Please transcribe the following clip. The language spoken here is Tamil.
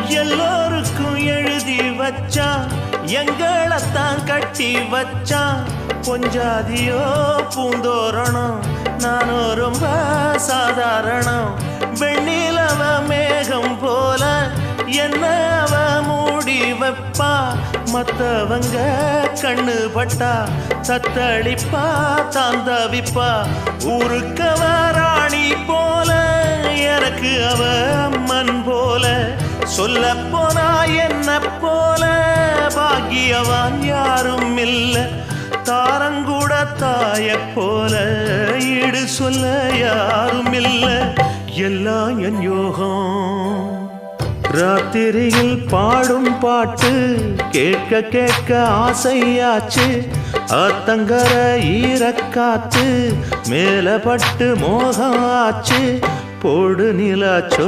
எல்லோருக்கும் எழுதி வச்சான், எங்களைத்தான் கட்டி வச்சான். பொஞ்சாதியோ பூந்தோரணம், நானும் ரொம்ப சாதாரணம். வெண்ணிலவ மேகம் போல என்ன அவ மூடி வைப்பா. மத்தவங்க கண்ணு பட்டா தத்தளிப்பா தாந்தவிப்பா. ஊருக்கவ ராணி போல, எனக்கு அவ அம்மன் போல. சொல்ல போனா என்ன போல பாக்கியவான் யாரும் இல்ல. தாரங்கூட தாய போல ஈடு சொல்ல யாரும் இல்ல. எல்லாம் என் யோகம். ராத்திரியில் பாடும் பாட்டு கேட்க கேட்க ஆசையாச்சு. ஆத்தங்கர ஈரக்காத்து மேல பட்டு மோகம் ஆச்சு. போடு நிலாச்சோ